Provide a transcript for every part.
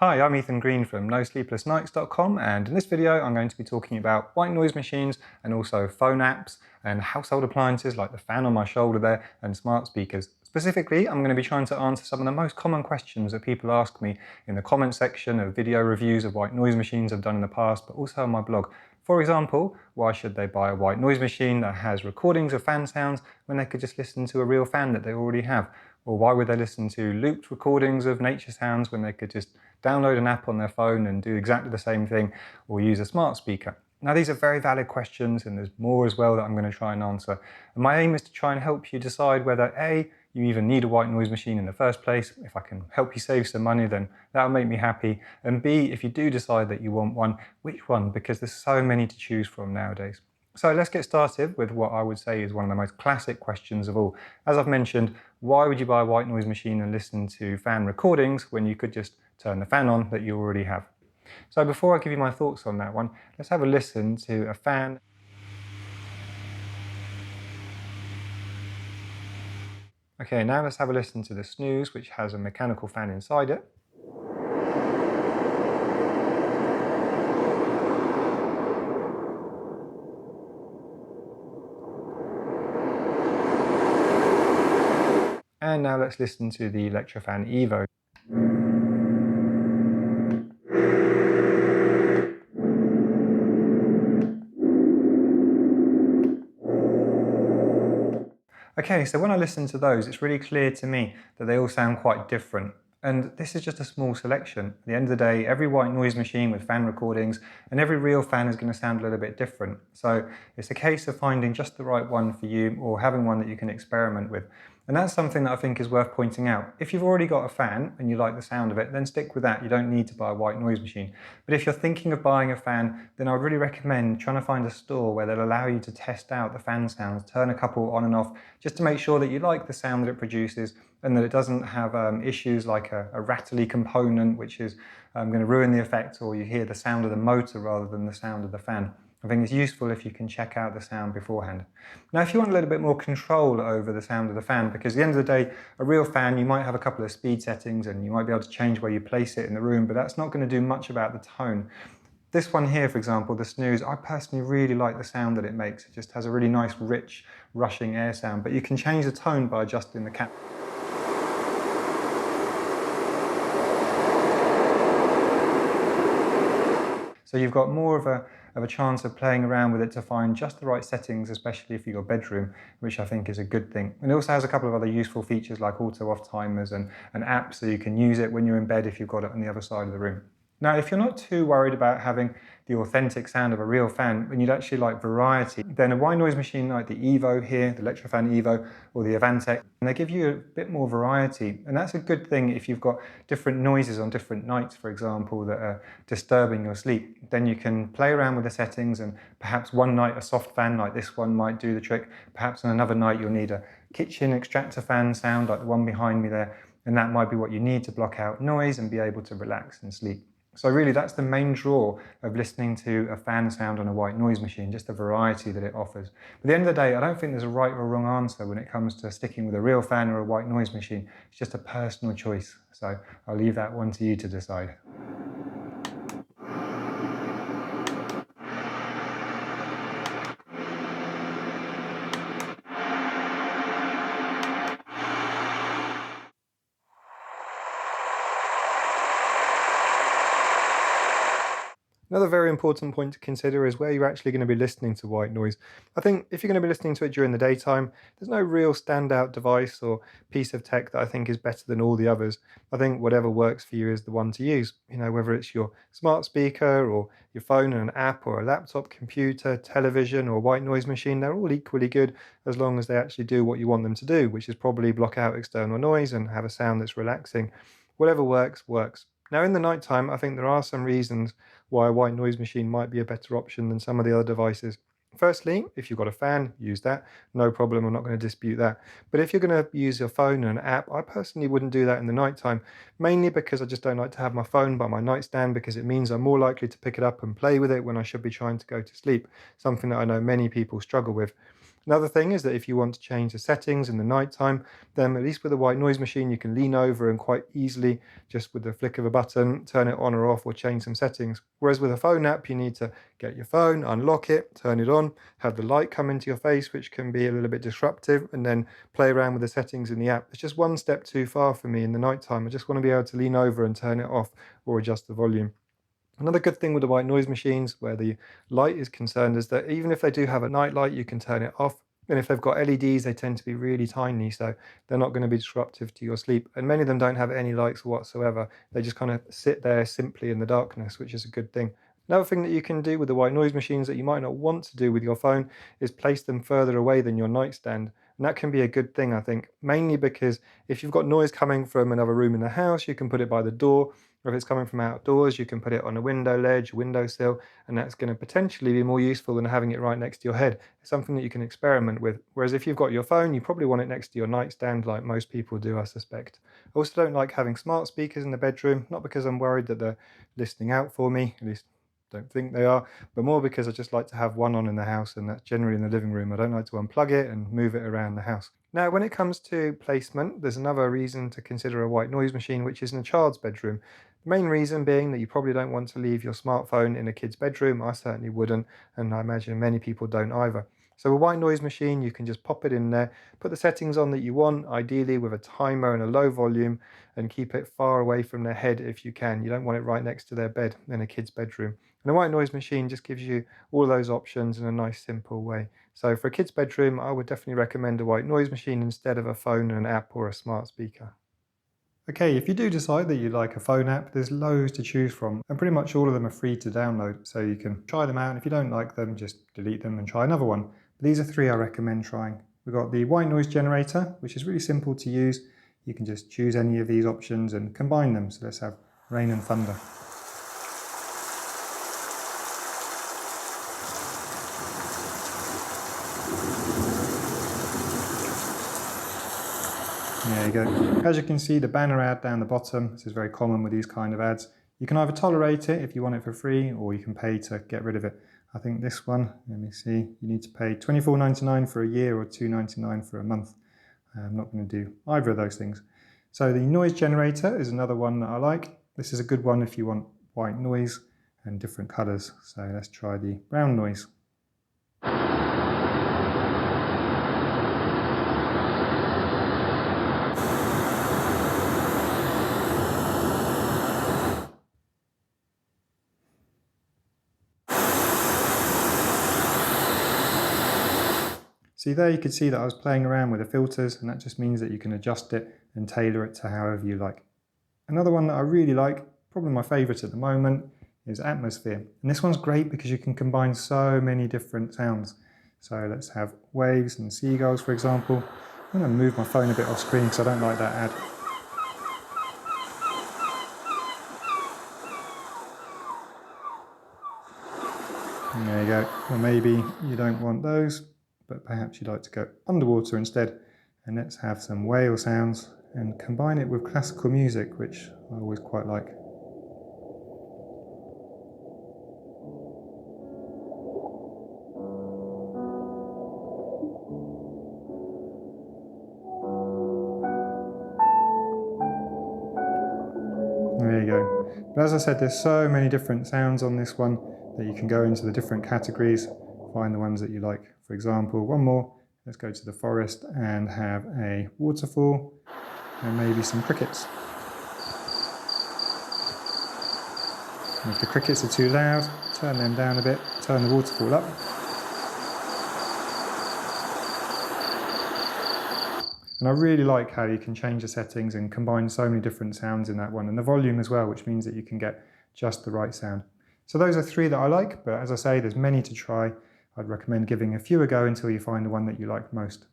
Hi, I'm Ethan Green from NoSleeplessNights.com, and in this video I'm going to be talking about white noise machines and also phone apps and household appliances like the fan on my shoulder there and smart speakers. Specifically, I'm going to be trying to answer some of the most common questions that people ask me in the comment section of video reviews of white noise machines I've done in the past, but also on my blog. For example, why should they buy a white noise machine that has recordings of fan sounds when they could just listen to a real fan that they already have? Or why would they listen to looped recordings of nature sounds when they could just download an app on their phone and do exactly the same thing, or use a smart speaker? Now, these are very valid questions, and there's more as well that I'm going to try and answer. And my aim is to try and help you decide whether A, you even need a white noise machine in the first place. If I can help you save some money, then that'll make me happy. And B, if you do decide that you want one, which one? Because there's so many to choose from nowadays. So let's get started with what I would say is one of the most classic questions of all. As I've mentioned, why would you buy a white noise machine and listen to fan recordings when you could just turn the fan on that you already have? So before I give you my thoughts on that one, let's have a listen to a fan. Okay, now let's have a listen to the Snooz, which has a mechanical fan inside it. And now let's listen to the LectroFan Evo. Okay, so when I listen to those, it's really clear to me that they all sound quite different. And this is just a small selection. At the end of the day, every white noise machine with fan recordings and every real fan is going to sound a little bit different. So it's a case of finding just the right one for you, or having one that you can experiment with. And that's something that I think is worth pointing out. If you've already got a fan and you like the sound of it, then stick with that. You don't need to buy a white noise machine. But if you're thinking of buying a fan, then I would really recommend trying to find a store where they'll allow you to test out the fan sounds, turn a couple on and off, just to make sure that you like the sound that it produces and that it doesn't have issues like a rattly component, which is going to ruin the effect, or you hear the sound of the motor rather than the sound of the fan. I think it's useful if you can check out the sound beforehand. Now, if you want a little bit more control over the sound of the fan, because at the end of the day, a real fan, you might have a couple of speed settings and you might be able to change where you place it in the room, but that's not going to do much about the tone. This one here, for example, the Snooz, I personally really like the sound that it makes. It just has a really nice, rich, rushing air sound, but you can change the tone by adjusting the cap. So you've got more of a chance of playing around with it to find just the right settings, especially for your bedroom, which I think is a good thing. And it also has a couple of other useful features like auto-off timers and an app, so you can use it when you're in bed if you've got it on the other side of the room. Now, if you're not too worried about having the authentic sound of a real fan, and you'd actually like variety, then a white noise machine like the Evo here, the LectroFan Evo, or the Avantek, and they give you a bit more variety. And that's a good thing if you've got different noises on different nights, for example, that are disturbing your sleep. Then you can play around with the settings, and perhaps one night a soft fan like this one might do the trick. Perhaps on another night you'll need a kitchen extractor fan sound like the one behind me there, and that might be what you need to block out noise and be able to relax and sleep. So really, that's the main draw of listening to a fan sound on a white noise machine, just the variety that it offers. But at the end of the day, I don't think there's a right or wrong answer when it comes to sticking with a real fan or a white noise machine. It's just a personal choice. So I'll leave that one to you to decide. Another very important point to consider is where you're actually going to be listening to white noise. I think if you're going to be listening to it during the daytime, there's no real standout device or piece of tech that I think is better than all the others. I think whatever works for you is the one to use. You know, whether it's your smart speaker or your phone and an app, or a laptop, computer, television, or white noise machine, they're all equally good as long as they actually do what you want them to do, which is probably block out external noise and have a sound that's relaxing. Whatever works, works. Now, in the nighttime, I think there are some reasons why a white noise machine might be a better option than some of the other devices. Firstly, if you've got a fan, use that. No problem, I'm not going to dispute that. But if you're going to use your phone and an app, I personally wouldn't do that in the nighttime, mainly because I just don't like to have my phone by my nightstand, because it means I'm more likely to pick it up and play with it when I should be trying to go to sleep, something that I know many people struggle with. Another thing is that if you want to change the settings in the nighttime, then at least with a white noise machine, you can lean over and quite easily, just with the flick of a button, turn it on or off or change some settings. Whereas with a phone app, you need to get your phone, unlock it, turn it on, have the light come into your face, which can be a little bit disruptive, and then play around with the settings in the app. It's just one step too far for me in the nighttime. I just want to be able to lean over and turn it off or adjust the volume. Another good thing with the white noise machines where the light is concerned is that even if they do have a night light, you can turn it off. And if they've got LEDs, they tend to be really tiny, so they're not going to be disruptive to your sleep. And many of them don't have any lights whatsoever. They just kind of sit there simply in the darkness, which is a good thing. Another thing that you can do with the white noise machines that you might not want to do with your phone is place them further away than your nightstand. And that can be a good thing, I think, mainly because if you've got noise coming from another room in the house, you can put it by the door. Or if it's coming from outdoors, you can put it on a window ledge, windowsill, and that's going to potentially be more useful than having it right next to your head. It's something that you can experiment with. Whereas if you've got your phone, you probably want it next to your nightstand like most people do, I suspect. I also don't like having smart speakers in the bedroom, not because I'm worried that they're listening out for me, at least don't think they are, but more because I just like to have one on in the house, and that's generally in the living room. I don't like to unplug it and move it around the house. Now, when it comes to placement, there's another reason to consider a white noise machine, which is in a child's bedroom. The main reason being that you probably don't want to leave your smartphone in a kid's bedroom. I certainly wouldn't, and I imagine many people don't either. So a white noise machine, you can just pop it in there, put the settings on that you want, ideally with a timer and a low volume, and keep it far away from their head if you can. You don't want it right next to their bed in a kid's bedroom. And a white noise machine just gives you all those options in a nice simple way. So for a kid's bedroom, I would definitely recommend a white noise machine instead of a phone and an app or a smart speaker. Okay, if you do decide that you like a phone app, there's loads to choose from, and pretty much all of them are free to download, so you can try them out, and if you don't like them, just delete them and try another one. But these are three I recommend trying. We've got the white noise generator, which is really simple to use. You can just choose any of these options and combine them. So let's have rain and thunder. There you go. As you can see, the banner ad down the bottom, this is very common with these kind of ads. You can either tolerate it if you want it for free, or you can pay to get rid of it. I think this one, let me see, you need to pay $24.99 for a year or $2.99 for a month. I'm not going to do either of those things. So the noise generator is another one that I like. This is a good one if you want white noise and different colors. So let's try the brown noise. See there, you can see that I was playing around with the filters, and that just means that you can adjust it and tailor it to however you like. Another one that I really like, probably my favorite at the moment, is Atmosphere. And this one's great because you can combine so many different sounds. So let's have waves and seagulls, for example. I'm going to move my phone a bit off screen because I don't like that ad. And there you go. Or maybe you don't want those, but perhaps you'd like to go underwater instead. And let's have some whale sounds and combine it with classical music, which I always quite like. There you go. But as I said, there's so many different sounds on this one that you can go into the different categories, find the ones that you like. For example, one more, let's go to the forest and have a waterfall and maybe some crickets. And if the crickets are too loud, turn them down a bit, turn the waterfall up. And I really like how you can change the settings and combine so many different sounds in that one, and the volume as well, which means that you can get just the right sound. So those are three that I like, but as I say, there's many to try. I'd recommend giving a few a go until you find the one that you like most.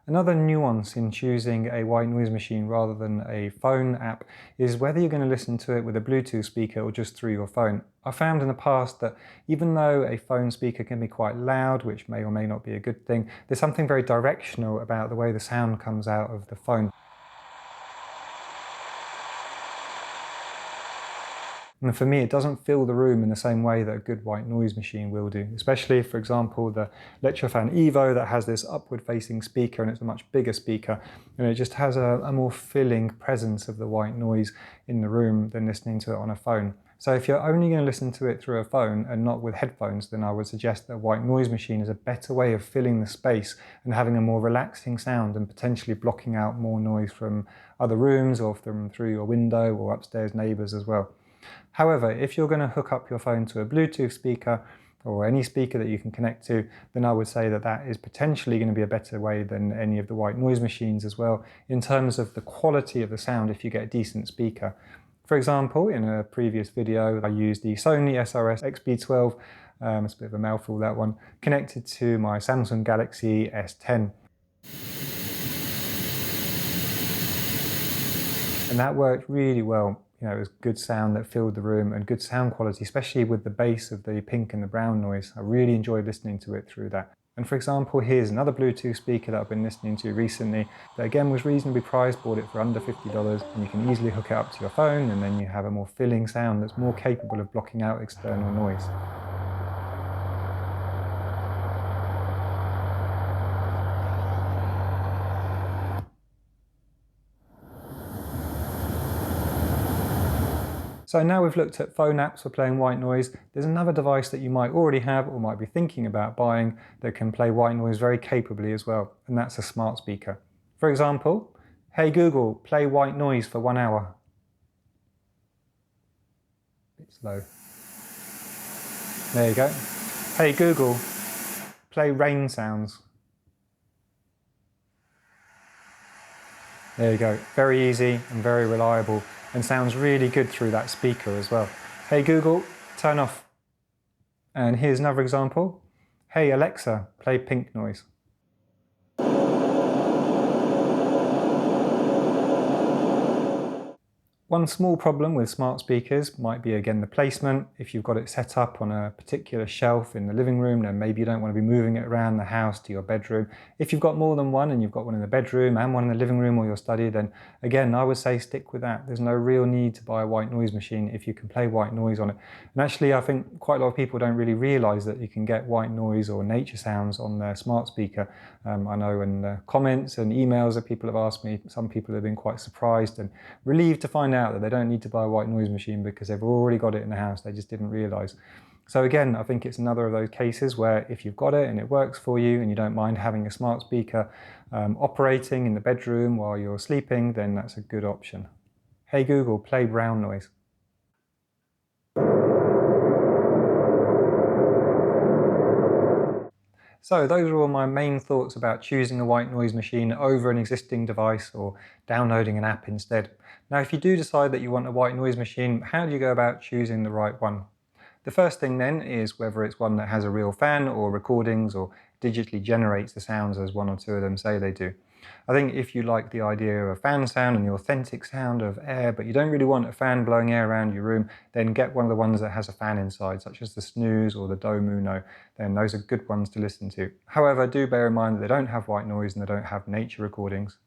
Another nuance in choosing a white noise machine rather than a phone app is whether you're going to listen to it with a Bluetooth speaker or just through your phone. I found in the past that even though a phone speaker can be quite loud, which may or may not be a good thing, there's something very directional about the way the sound comes out of the phone. And for me, it doesn't fill the room in the same way that a good white noise machine will do, especially, for example, the LectroFan Evo that has this upward facing speaker, and it's a much bigger speaker, and it just has a more filling presence of the white noise in the room than listening to it on a phone. So if you're only going to listen to it through a phone and not with headphones, then I would suggest that a white noise machine is a better way of filling the space and having a more relaxing sound and potentially blocking out more noise from other rooms or from through your window or upstairs neighbours as well. However, if you're going to hook up your phone to a Bluetooth speaker or any speaker that you can connect to, then I would say that that is potentially going to be a better way than any of the white noise machines as well, in terms of the quality of the sound if you get a decent speaker. For example, in a previous video, I used the Sony SRS-XB12, it's a bit of a mouthful that one, connected to my Samsung Galaxy S10. And that worked really well. You know, it was good sound that filled the room and good sound quality, especially with the bass of the pink and the brown noise. I really enjoyed listening to it through that. And for example, here's another Bluetooth speaker that I've been listening to recently that again was reasonably priced, bought it for under $50, and you can easily hook it up to your phone, and then you have a more filling sound that's more capable of blocking out external noise. So now we've looked at phone apps for playing white noise, there's another device that you might already have or might be thinking about buying that can play white noise very capably as well, and that's a smart speaker. For example, hey Google, play white noise for 1 hour. A bit slow. There you go. Hey Google, play rain sounds. There you go, very easy and very reliable, and sounds really good through that speaker as well. Hey Google, turn off. And here's another example. Hey Alexa, play pink noise. One small problem with smart speakers might be again the placement. If you've got it set up on a particular shelf in the living room, then maybe you don't want to be moving it around the house to your bedroom. If you've got more than one and you've got one in the bedroom and one in the living room or your study, then again I would say stick with that. There's no real need to buy a white noise machine if you can play white noise on it. And actually I think quite a lot of people don't really realise that you can get white noise or nature sounds on their smart speaker. I know in the comments and emails that people have asked me, some people have been quite surprised and relieved to find out that they don't need to buy a white noise machine because they've already got it in the house, they just didn't realise. So again, I think it's another of those cases where if you've got it and it works for you and you don't mind having a smart speaker operating in the bedroom while you're sleeping, then that's a good option. Hey Google, play brown noise. So those are all my main thoughts about choosing a white noise machine over an existing device or downloading an app instead. Now if you do decide that you want a white noise machine, how do you go about choosing the right one? The first thing then is whether it's one that has a real fan or recordings or digitally generates the sounds as one or two of them say they do. I think if you like the idea of a fan sound and the authentic sound of air, but you don't really want a fan blowing air around your room, then get one of the ones that has a fan inside, such as the Snooz or the Dohm. Then those are good ones to listen to. However, do bear in mind that they don't have white noise and they don't have nature recordings.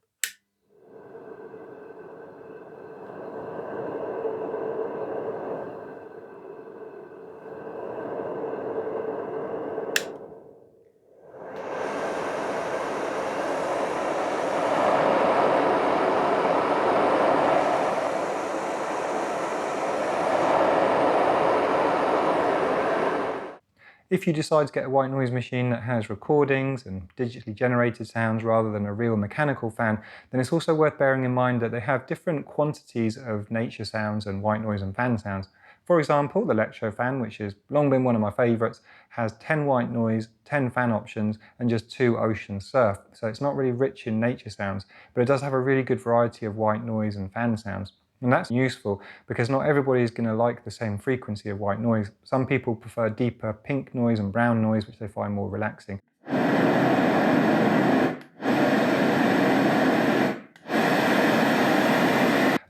If you decide to get a white noise machine that has recordings and digitally generated sounds rather than a real mechanical fan, then it's also worth bearing in mind that they have different quantities of nature sounds and white noise and fan sounds. For example, the LectroFan, which has long been one of my favourites, has 10 white noise, 10 fan options and just 2 ocean surf. So it's not really rich in nature sounds, but it does have a really good variety of white noise and fan sounds. And that's useful because not everybody is going to like the same frequency of white noise. Some people prefer deeper pink noise and brown noise, which they find more relaxing. And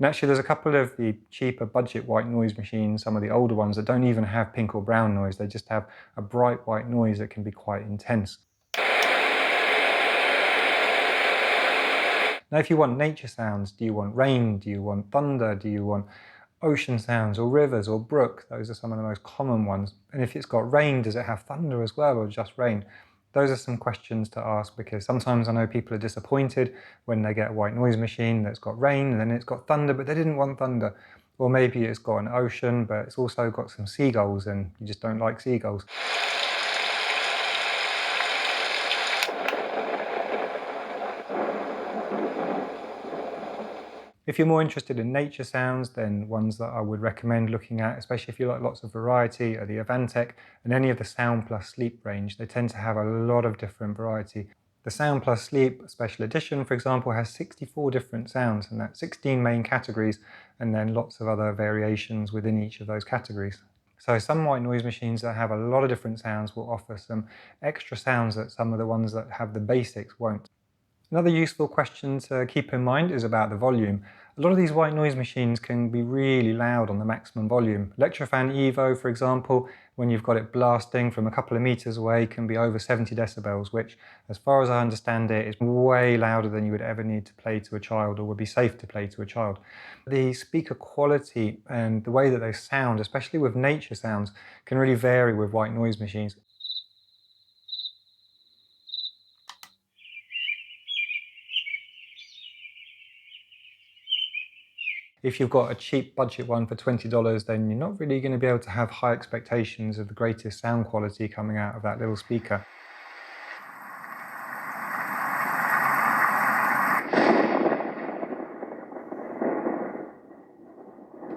actually there's a couple of the cheaper budget white noise machines, some of the older ones, that don't even have pink or brown noise. They just have a bright white noise that can be quite intense. Now if you want nature sounds, do you want rain, do you want thunder, do you want ocean sounds or rivers or brook? Those are some of the most common ones. And if it's got rain, does it have thunder as well, or just rain? Those are some questions to ask, because sometimes I know people are disappointed when they get a white noise machine that's got rain and then it's got thunder, but they didn't want thunder. Or maybe it's got an ocean, but it's also got some seagulls and you just don't like seagulls. If you're more interested in nature sounds, then ones that I would recommend looking at, especially if you like lots of variety, are the Avantek and any of the Sound+Sleep range. They tend to have a lot of different variety. The Sound+Sleep Special Edition, for example, has 64 different sounds, and that's 16 main categories, and then lots of other variations within each of those categories. So some white noise machines that have a lot of different sounds will offer some extra sounds that some of the ones that have the basics won't. Another useful question to keep in mind is about the volume. A lot of these white noise machines can be really loud on the maximum volume. LectroFan Evo, for example, when you've got it blasting from a couple of meters away, can be over 70 decibels, which, as far as I understand it, is way louder than you would ever need to play to a child, or would be safe to play to a child. The speaker quality and the way that they sound, especially with nature sounds, can really vary with white noise machines. If you've got a cheap budget one for $20, then you're not really going to be able to have high expectations of the greatest sound quality coming out of that little speaker.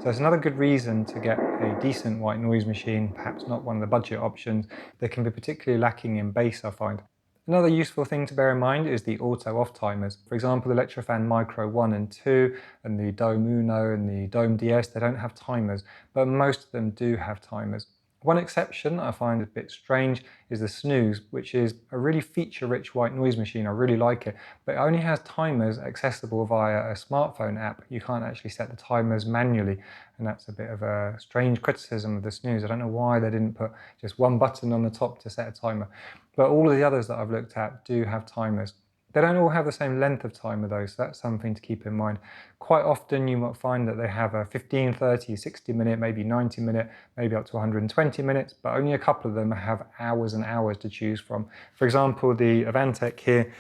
So it's another good reason to get a decent white noise machine, perhaps not one of the budget options. They can be particularly lacking in bass, I find. Another useful thing to bear in mind is the auto-off timers. For example, the LectroFan Micro 1 and 2 and the Dohm Uno and the Dohm DS, they don't have timers, but most of them do have timers. One exception I find a bit strange is the Snooz, which is a really feature-rich white noise machine. I really like it, but it only has timers accessible via a smartphone app. You can't actually set the timers manually, and that's a bit of a strange criticism of the Snooz. I don't know why they didn't put just one button on the top to set a timer, but all of the others that I've looked at do have timers. They don't all have the same length of timer though, so that's something to keep in mind. Quite often you might find that they have a 15, 30, 60 minute, maybe 90 minute, maybe up to 120 minutes, but only a couple of them have hours and hours to choose from. For example, the Avantek here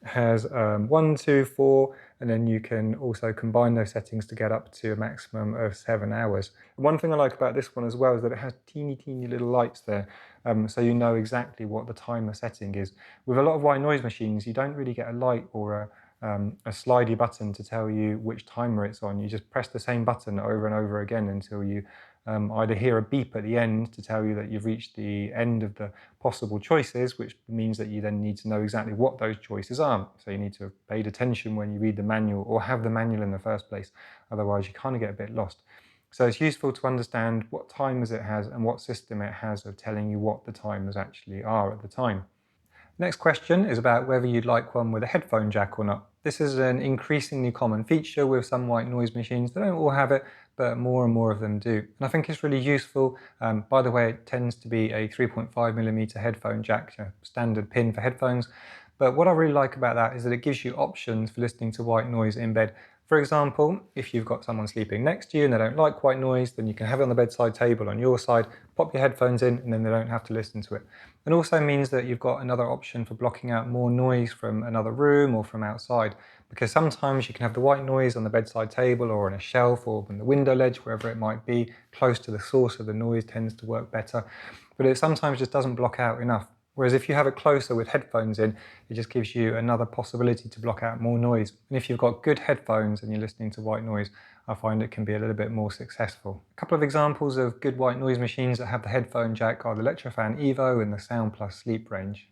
has 1, 2, 4, and then you can also combine those settings to get up to a maximum of 7 hours. One thing I like about this one as well is that it has teeny little lights there, so you know exactly what the timer setting is. With a lot of white noise machines, you don't really get a light or a slidey button to tell you which timer it's on. You just press the same button over and over again until you either hear a beep at the end to tell you that you've reached the end of the possible choices, which means that you then need to know exactly what those choices are. So you need to have paid attention when you read the manual, or have the manual in the first place. Otherwise you kind of get a bit lost. So it's useful to understand what timers it has and what system it has of telling you what the timers actually are at the time. Next question is about whether you'd like one with a headphone jack or not. This is an increasingly common feature with some white noise machines. They don't all have it, but more and more of them do. And I think it's really useful. By the way, it tends to be a 3.5mm headphone jack, standard pin for headphones. But what I really like about that is that it gives you options for listening to white noise in bed. For example, if you've got someone sleeping next to you and they don't like white noise, then you can have it on the bedside table on your side, pop your headphones in, and then they don't have to listen to it. It also means that you've got another option for blocking out more noise from another room or from outside, because sometimes you can have the white noise on the bedside table or on a shelf or on the window ledge, wherever it might be. Close to the source of the noise tends to work better, but it sometimes just doesn't block out enough. Whereas if you have it closer with headphones in, it just gives you another possibility to block out more noise. And if you've got good headphones and you're listening to white noise, I find it can be a little bit more successful. A couple of examples of good white noise machines that have the headphone jack are the LectroFan Evo and the Sound+Sleep range.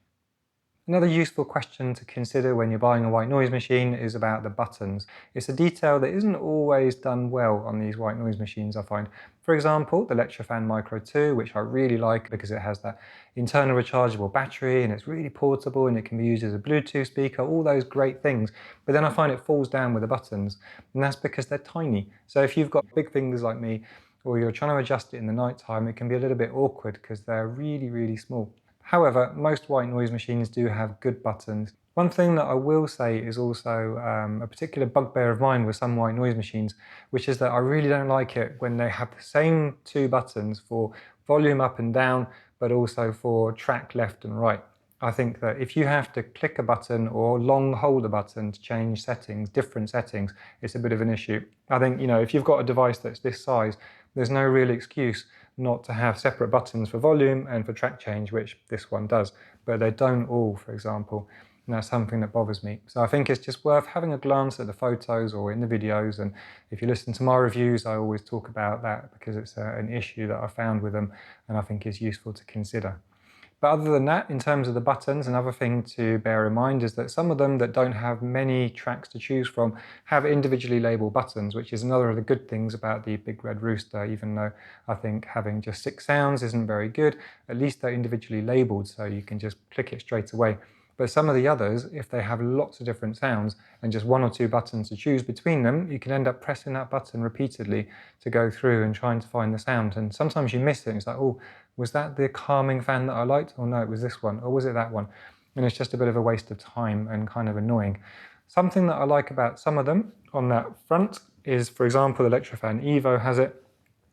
Another useful question to consider when you're buying a white noise machine is about the buttons. It's a detail that isn't always done well on these white noise machines, I find. For example, the LectroFan Micro 2, which I really like because it has that internal rechargeable battery and it's really portable and it can be used as a Bluetooth speaker, all those great things. But then I find it falls down with the buttons, and that's because they're tiny. So if you've got big fingers like me, or you're trying to adjust it in the night time, it can be a little bit awkward because they're really small. However, most white noise machines do have good buttons. One thing that I will say is also a particular bugbear of mine with some white noise machines, which is that I really don't like it when they have the same two buttons for volume up and down, but also for track left and right. I think that if you have to click a button or long hold a button to change settings, different settings, it's a bit of an issue. I think, if you've got a device that's this size, there's no real excuse not to have separate buttons for volume and for track change, which this one does, but they don't all, for example. And that's something that bothers me. So I think it's just worth having a glance at the photos or in the videos. And if you listen to my reviews, I always talk about that because it's an issue that I found with them and I think is useful to consider. But other than that, in terms of the buttons, another thing to bear in mind is that some of them that don't have many tracks to choose from have individually labeled buttons, which is another of the good things about the big Red Rooster, even though I think having just 6 sounds isn't very good. At least they're individually labeled, so you can just click it straight away. But some of the others, if they have lots of different sounds and just 1 or 2 buttons to choose between them, you can end up pressing that button repeatedly to go through and trying to find the sound. And sometimes you miss it. It's like, oh, was that the calming fan that I liked? Or no, it was this one. Or was it that one? And it's just a bit of a waste of time and kind of annoying. Something that I like about some of them on that front is, for example, the LectroFan Evo has it.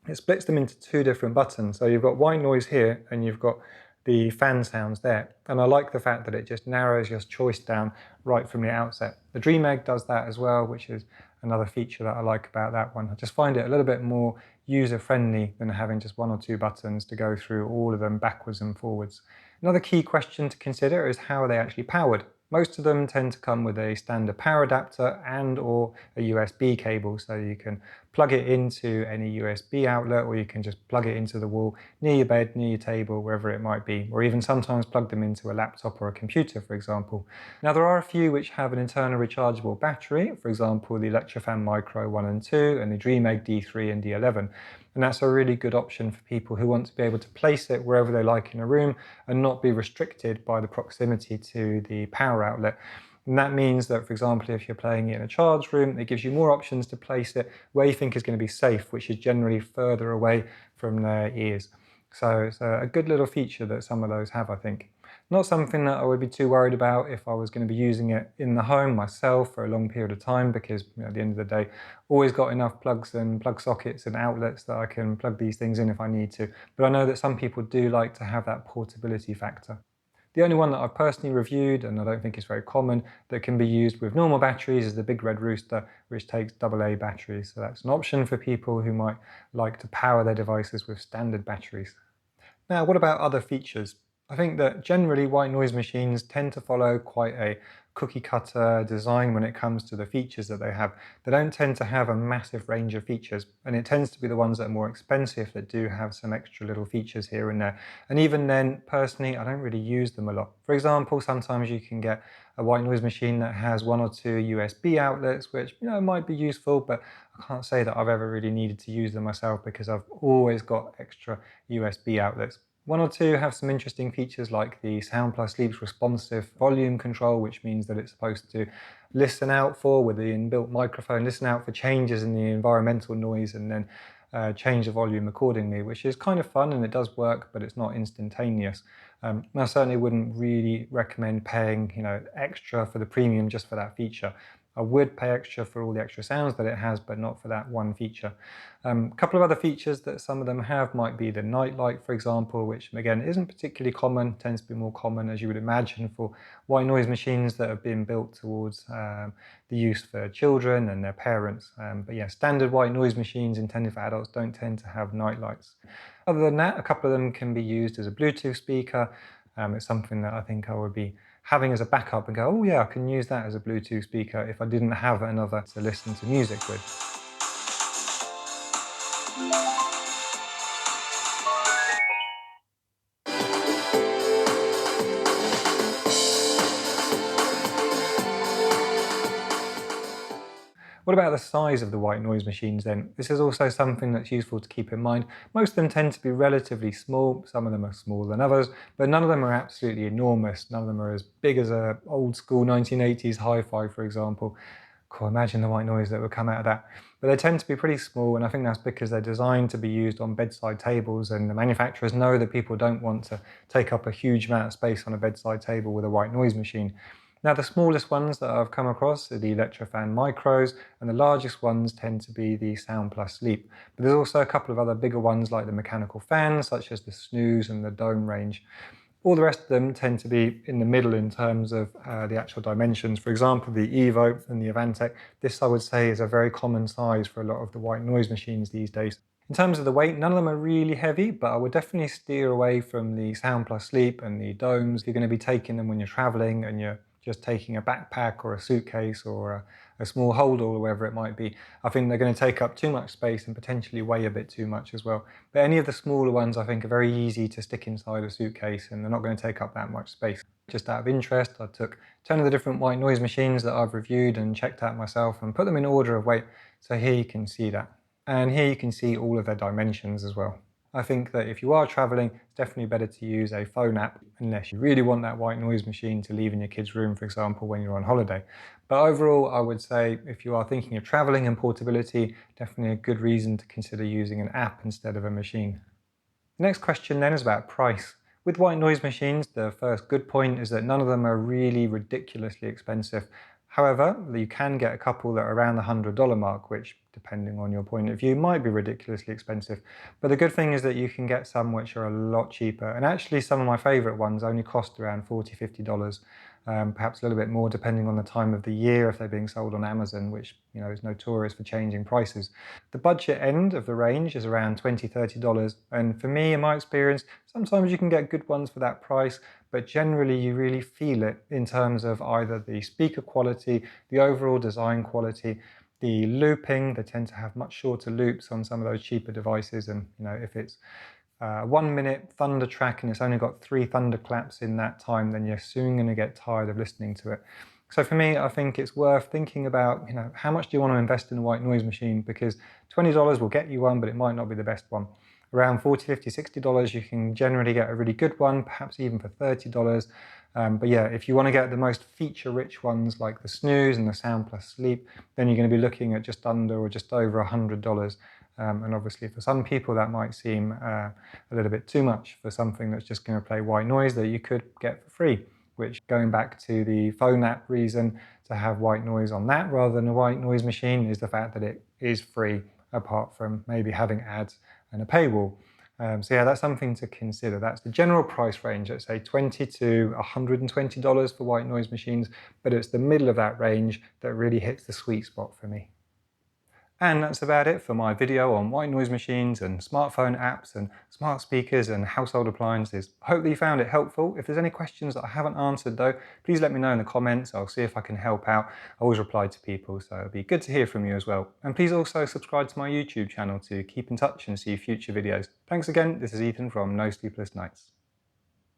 It splits them into 2 different buttons. So you've got white noise here and you've got the fan sounds there. And I like the fact that it just narrows your choice down right from the outset. The Dreamegg does that as well, which is another feature that I like about that one. I just find it a little bit more user-friendly than having just 1 or 2 buttons to go through all of them backwards and forwards. Another key question to consider is how are they actually powered? Most of them tend to come with a standard power adapter and or a USB cable, so you can plug it into any USB outlet or you can just plug it into the wall near your bed, near your table, wherever it might be, or even sometimes plug them into a laptop or a computer, for example. Now there are a few which have an internal rechargeable battery, for example the LectroFan Micro 1 and 2 and the Dreamegg D3 and D11. And that's a really good option for people who want to be able to place it wherever they like in a room and not be restricted by the proximity to the power outlet. And that means that, for example, if you're playing it in a child's room, it gives you more options to place it where you think is going to be safe, which is generally further away from their ears. So it's a good little feature that some of those have, I think. Not something that I would be too worried about if I was going to be using it in the home myself for a long period of time, because at the end of the day, always got enough plugs and plug sockets and outlets that I can plug these things in if I need to. But I know that some people do like to have that portability factor. The only one that I've personally reviewed, and I don't think it's very common, that can be used with normal batteries is the big Red Rooster, which takes AA batteries. So that's an option for people who might like to power their devices with standard batteries. Now, what about other features? I think that generally white noise machines tend to follow quite a cookie cutter design when it comes to the features that they have. They don't tend to have a massive range of features, and it tends to be the ones that are more expensive that do have some extra little features here and there. And even then, personally, I don't really use them a lot. For example, sometimes you can get a white noise machine that has 1 or 2 USB outlets, which might be useful, but I can't say that I've ever really needed to use them myself because I've always got extra USB outlets. 1 or 2 have some interesting features like the Sound+Sleep's responsive volume control, which means that it's supposed to listen out for, with the inbuilt microphone, listen out for changes in the environmental noise and then change the volume accordingly, which is kind of fun and it does work, but it's not instantaneous. I certainly wouldn't really recommend paying extra for the premium just for that feature. I would pay extra for all the extra sounds that it has, but not for that one feature. A couple of other features that some of them have might be the night light, for example, which again isn't particularly common, tends to be more common as you would imagine for white noise machines that have been built towards the use for children and their parents. But yeah, standard white noise machines intended for adults don't tend to have night lights. Other than that, a couple of them can be used as a Bluetooth speaker. It's something that I think I would be having as a backup and go, oh yeah, I can use that as a Bluetooth speaker if I didn't have another to listen to music with. What about the size of the white noise machines then? This is also something that's useful to keep in mind. Most of them tend to be relatively small, some of them are smaller than others, but none of them are absolutely enormous. None of them are as big as a old school 1980s hi-fi, for example. Cool, imagine the white noise that would come out of that. But they tend to be pretty small, and I think that's because they're designed to be used on bedside tables, and the manufacturers know that people don't want to take up a huge amount of space on a bedside table with a white noise machine. Now the smallest ones that I've come across are the LectroFan Micros, and the largest ones tend to be the Sound+Sleep. But there's also a couple of other bigger ones like the mechanical fans, such as the Snooz and the Dohm range. All the rest of them tend to be in the middle in terms of the actual dimensions. For example, the Evo and the Avantek, this I would say is a very common size for a lot of the white noise machines these days. In terms of the weight, none of them are really heavy, but I would definitely steer away from the Sound+Sleep and the Dohms. You're going to be taking them when you're traveling and you're just taking a backpack or a suitcase or a small holder or whatever it might be. I think they're going to take up too much space and potentially weigh a bit too much as well. But any of the smaller ones I think are very easy to stick inside a suitcase and they're not going to take up that much space. Just out of interest, I took 10 of the different white noise machines that I've reviewed and checked out myself and put them in order of weight. So here you can see that. And here you can see all of their dimensions as well. I think that if you are traveling, it's definitely better to use a phone app unless you really want that white noise machine to leave in your kid's room, for example, when you're on holiday. But overall, I would say if you are thinking of traveling and portability, definitely a good reason to consider using an app instead of a machine. The next question then is about price. With white noise machines, the first good point is that none of them are really ridiculously expensive. However, you can get a couple that are around the $100 mark, which, depending on your point of view, might be ridiculously expensive. But the good thing is that you can get some which are a lot cheaper. And actually, some of my favorite ones only cost around $40, $50. Perhaps a little bit more depending on the time of the year if they're being sold on Amazon, which is notorious for changing prices. The budget end of the range is around $20, $30, and for me, in my experience, sometimes you can get good ones for that price, but generally you really feel it in terms of either the speaker quality, the overall design quality, the looping. They tend to have much shorter loops on some of those cheaper devices, and if it's 1 minute thunder track and it's only got 3 thunderclaps in that time, then you're soon going to get tired of listening to it. So for me, I think it's worth thinking about, how much do you want to invest in a white noise machine? Because $20 will get you one, but it might not be the best one. Around $40, $50, $60, you can generally get a really good one, perhaps even for $30. But yeah, if you want to get the most feature-rich ones like the Snooz and the Sound+Sleep, then you're going to be looking at just under or just over $100. And obviously for some people that might seem a little bit too much for something that's just going to play white noise that you could get for free, which, going back to the phone app reason to have white noise on that rather than a white noise machine, is the fact that it is free, apart from maybe having ads and a paywall. So yeah, that's something to consider. That's the general price range, let's say $20 to $120 for white noise machines, but it's the middle of that range that really hits the sweet spot for me. And that's about it for my video on white noise machines and smartphone apps and smart speakers and household appliances. I hope that you found it helpful. If there's any questions that I haven't answered though, please let me know in the comments. I'll see if I can help out. I always reply to people, so it'd be good to hear from you as well. And please also subscribe to my YouTube channel to keep in touch and see future videos. Thanks again. This is Ethan from No Sleepless Nights.